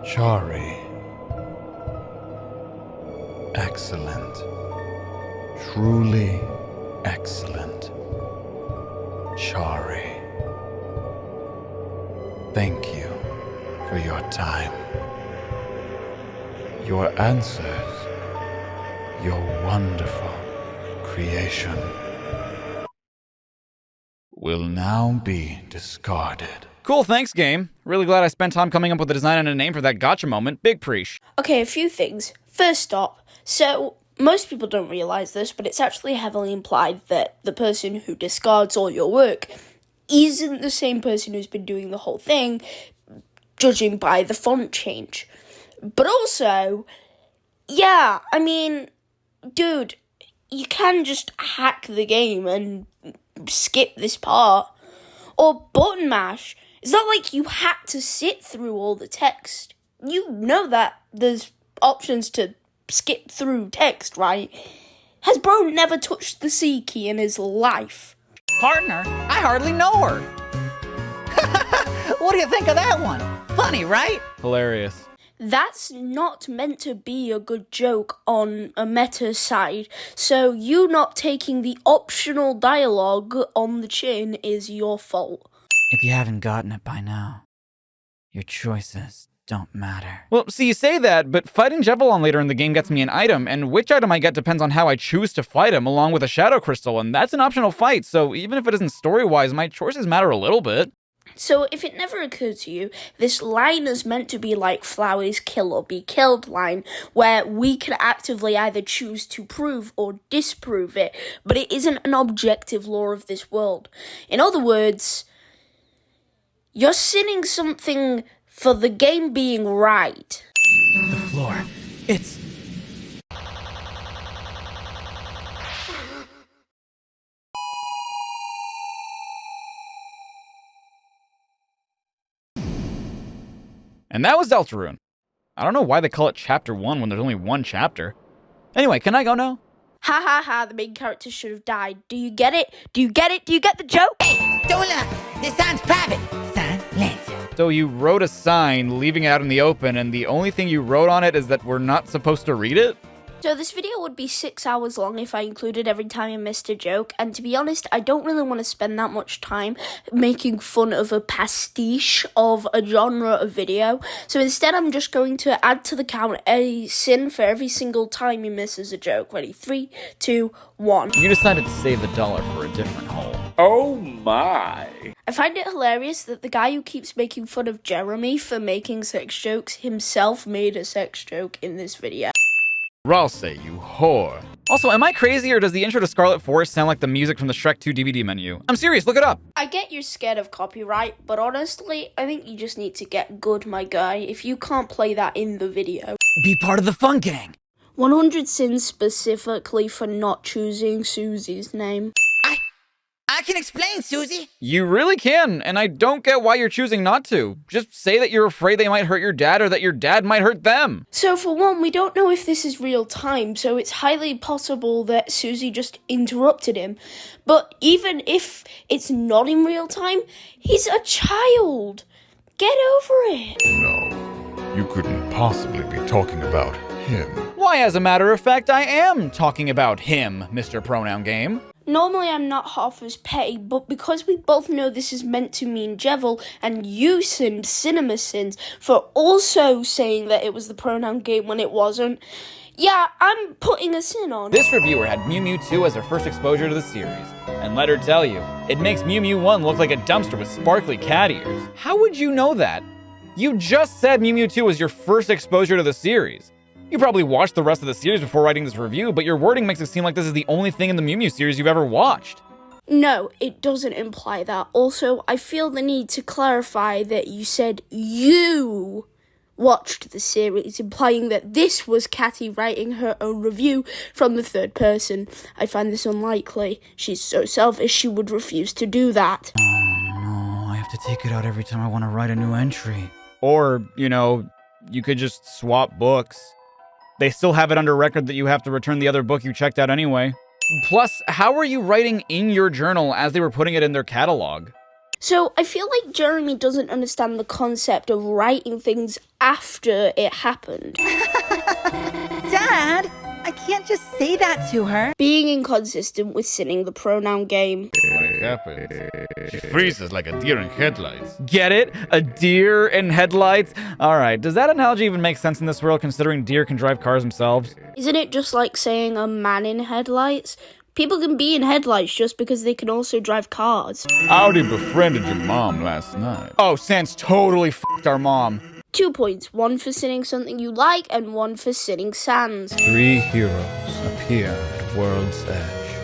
Charii. Excellent. Truly excellent. Charii. Thank you for your time. Your answers. Your wonderful creation will now be discarded. Cool, thanks, game. Really glad I spent time coming up with a design and a name for that gotcha moment. Big preach. Okay, a few things. First off, so most people don't realize this, but it's actually heavily implied that the person who discards all your work isn't the same person who's been doing the whole thing, judging by the font change. But also, yeah, I mean, dude, you can just hack the game and skip this part. Or button mash. It's not like you had to sit through all the text. You know that there's options to skip through text, right? Has bro never touched the C key in his life? Partner, I hardly know her. What do you think of that one? Funny, right? Hilarious. That's not meant to be a good joke on a meta side, so you not taking the optional dialogue on the chin is your fault. If you haven't gotten it by now, your choices don't matter. Well, see, you say that, but fighting Javelon later in the game gets me an item, and which item I get depends on how I choose to fight him, along with a Shadow Crystal, and that's an optional fight, so even if it isn't story-wise, my choices matter a little bit. So if it never occurred to you, this line is meant to be like Flowey's kill or be killed line, where we can actively either choose to prove or disprove it, but it isn't an objective law of this world. In other words, you're sinning something for the game being right. The floor, it's... And that was Deltarune. I don't know why they call it Chapter 1 when there's only one chapter. Anyway, can I go now? Ha ha ha, the main character should have died. Do you get it? Do you get it? Do you get the joke? Hey, don't laugh. This sounds private. Silence. So you wrote a sign, leaving it out in the open, and the only thing you wrote on it is that we're not supposed to read it? So this video would be 6 hours long if I included every time I missed a joke, and to be honest, I don't really want to spend that much time making fun of a pastiche of a genre of video, so instead I'm just going to add to the count a sin for every single time he misses a joke. Ready? 3, 2, 1. You decided to save the dollar for a different hole. Oh my. I find it hilarious that the guy who keeps making fun of Jeremy for making sex jokes himself made a sex joke in this video. Ralsei, you whore. Also, am I crazy or does the intro to Scarlet Forest sound like the music from the Shrek 2 DVD menu? I'm serious, look it up. I get you're scared of copyright, but honestly, I think you just need to get good, my guy, if you can't play that in the video. Be part of the fun gang. 100 sins specifically for not choosing Susie's name. I can explain, Susie. You really can, and I don't get why you're choosing not to. Just say that you're afraid they might hurt your dad or that your dad might hurt them. So for one, we don't know if this is real time, so it's highly possible that Susie just interrupted him. But even if it's not in real time, he's a child. Get over it. No, you couldn't possibly be talking about him. Why, as a matter of fact, I am talking about him, Mr. Pronoun Game. Normally I'm not half as petty, but because we both know this is meant to mean Jevil, and you sinned Cinema Sins for also saying that it was the pronoun game when it wasn't, yeah, I'm putting a sin on. This reviewer had Mew Mew 2 as her first exposure to the series. And let her tell you, it makes Mew Mew 1 look like a dumpster with sparkly cat ears. How would you know that? You just said Mew Mew 2 was your first exposure to the series. You probably watched the rest of the series before writing this review, but your wording makes it seem like this is the only thing in the Mew Mew series you've ever watched. No, it doesn't imply that. Also, I feel the need to clarify that you said you watched the series, implying that this was Catty writing her own review from the third person. I find this unlikely. She's so selfish she would refuse to do that. Oh no, I have to take it out every time I want to write a new entry. Or, you know, you could just swap books. They still have it under record that you have to return the other book you checked out anyway. Plus, how were you writing in your journal as they were putting it in their catalog? So I feel like Jeremy doesn't understand the concept of writing things after it happened. Dad, I can't just say that to her. Being inconsistent with sinning the pronoun game. What happens? She freezes like a deer in headlights. Get it? A deer in headlights? Alright, does that analogy even make sense in this world considering deer can drive cars themselves? Isn't it just like saying a man in headlights? People can be in headlights just because they can also drive cars. Audi befriended your mom last night. Oh, Sans totally f***ed our mom. 2 points, one for sinning something you like and one for sinning Sans. 3 heroes appear at world's edge.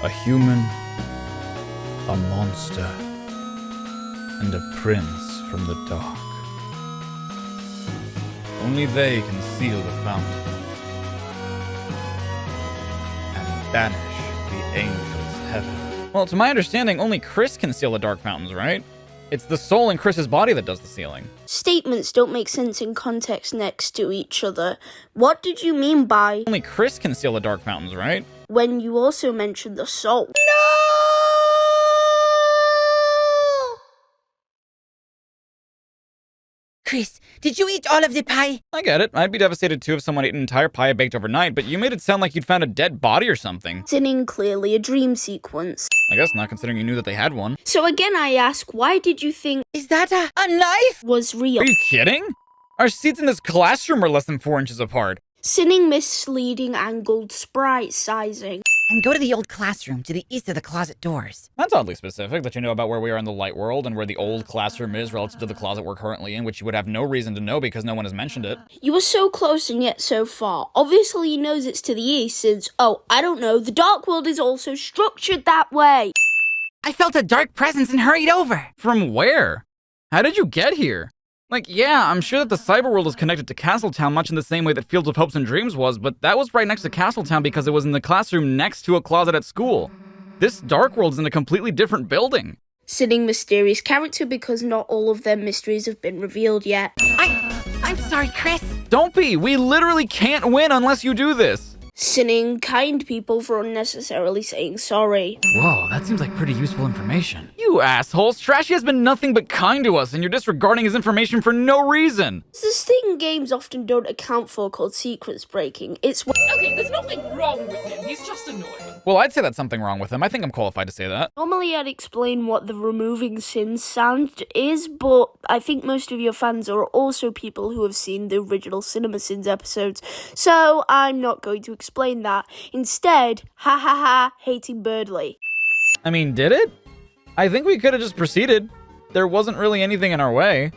A human, a monster, and a prince from the dark. Only they can seal the fountain and banish the angels' heaven. Well, to my understanding, only Chris can seal the dark fountains, right? It's the soul in Chris's body that does the sealing. Statements don't make sense in context next to each other. What did you mean by Only Chris can seal the dark fountains, right? when you also mentioned the soul? Chris, did you eat all of the pie? I get it. I'd be devastated too if someone ate an entire pie I baked overnight, but you made it sound like you'd found a dead body or something. Sinning clearly a dream sequence. I guess not, considering you knew that they had one. So again I ask, why did you think Is that a knife? was real? Are you kidding? Our seats in this classroom are less than 4 inches apart. Sinning misleading angled sprite sizing. And go to the old classroom to the east of the closet doors. That's oddly specific that you know about where we are in the light world and where the old classroom is relative to the closet we're currently in, which you would have no reason to know because no one has mentioned it. You were so close and yet so far. Obviously he knows it's to the east since, oh, I don't know, the dark world is also structured that way. I felt a dark presence and hurried over. From where? How did you get here? Like, yeah, I'm sure that the cyber world is connected to Castletown much in the same way that Fields of Hopes and Dreams was, but that was right next to Castletown because it was in the classroom next to a closet at school. This dark world is in a completely different building. Sinning mysterious character because not all of their mysteries have been revealed yet. I'm sorry, Chris. Don't be! We literally can't win unless you do this! Sinning kind people for unnecessarily saying sorry. Whoa, that seems like pretty useful information. You assholes! Trashy has been nothing but kind to us, and you're disregarding his information for no reason! There's this thing games often don't account for called sequence breaking. It's Okay, there's nothing wrong with him. He's just annoying. Well, I'd say that's something wrong with him. I think I'm qualified to say that. normally I'd explain what the removing sins sound is, but I think most of your fans are also people who have seen the original Cinema Sins episodes, so I'm not going to explain that. Instead, ha ha ha, hating Birdley. I mean, did it? I think we could have just proceeded. There wasn't really anything in our way.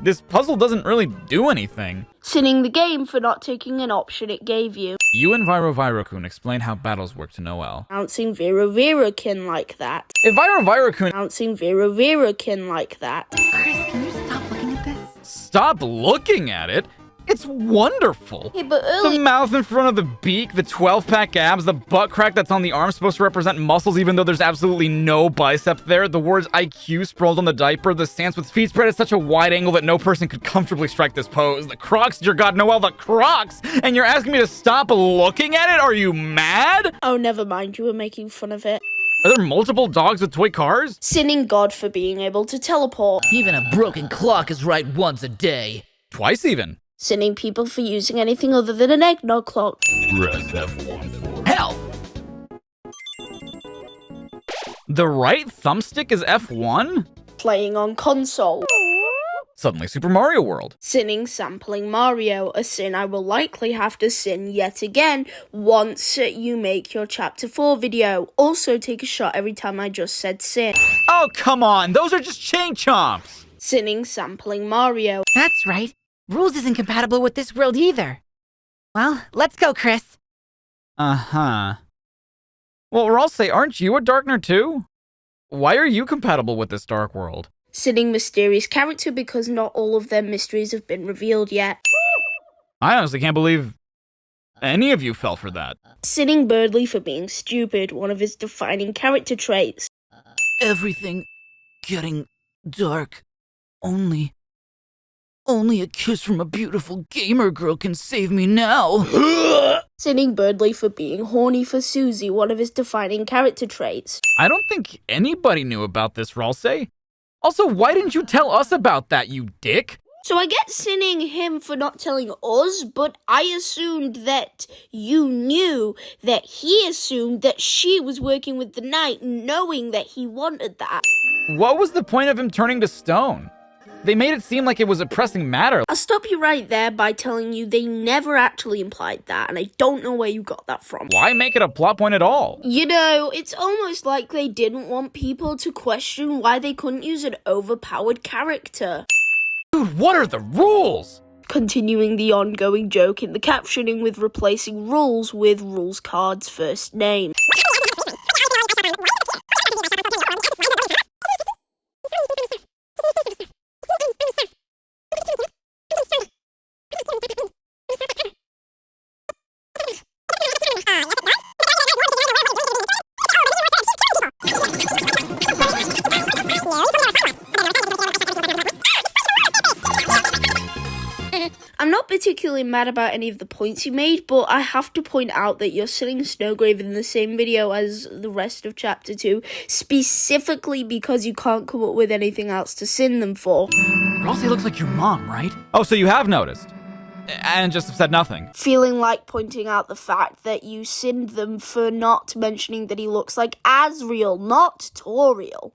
This puzzle doesn't really do anything. Sinning the game for not taking an option it gave you. You and Viroviro-kun explain how battles work to Noel. Bouncing Viroviro-kin like that. If Viroviro-kun... Bouncing Viroviro-kin like that. Chris, can you stop looking at this? Stop looking at it! It's wonderful! Hey, but The earlier... mouth in front of the beak, the 12-pack abs, the butt crack that's on the arm supposed to represent muscles even though there's absolutely no bicep there, the words IQ sprawled on the diaper, the stance with feet spread at such a wide angle that no person could comfortably strike this pose, the Crocs, dear God, Noel, the Crocs! And you're asking me to stop looking at it? Are you mad? Oh, never mind, you were making fun of it. Are there multiple dogs with toy cars? Sinning God for being able to teleport. Even a broken clock is right once a day. Twice even. Sinning people for using anything other than an eggnog clock. Press F1 for Hell! The right thumbstick is F1? Playing on console. Suddenly Super Mario World. Sinning sampling Mario, a sin I will likely have to sin yet again once you make your chapter 4 video. Also take a shot every time I just said sin. Oh, come on, those are just chain chomps! Sinning sampling Mario. That's right. Rules isn't compatible with this world either. Well, let's go, Chris. Uh-huh. Well, I'll say, aren't you a Darkner too? Why are you compatible with this dark world? Sinning mysterious character because not all of their mysteries have been revealed yet. I honestly can't believe any of you fell for that. Sinning Birdley for being stupid, one of his defining character traits. Everything getting dark. Only a kiss from a beautiful gamer girl can save me now. sinning Birdley for being horny for Susie, one of his defining character traits. I don't think anybody knew about this, Ralsei. Also, why didn't you tell us about that, you dick? So I get sinning him for not telling us, but I assumed that you knew that he assumed that she was working with the knight, knowing that he wanted that. What was the point of him turning to stone? They made it seem like it was a pressing matter. I'll stop you right there by telling you they never actually implied that, and I don't know where you got that from. Why make it a plot point at all? You know, it's almost like they didn't want people to question why they couldn't use an overpowered character. Dude, what are the rules? Continuing the ongoing joke in the captioning with replacing rules with rules card's first name. I'm not particularly mad about any of the points you made, but I have to point out that you're sitting Snowgrave in the same video as the rest of Chapter 2, specifically because you can't come up with anything else to sin them for. Ralsei looks like your mom, right? Oh, so you have noticed. And just have said nothing. Feeling like pointing out the fact that you sinned them for not mentioning that he looks like Asriel, not Toriel.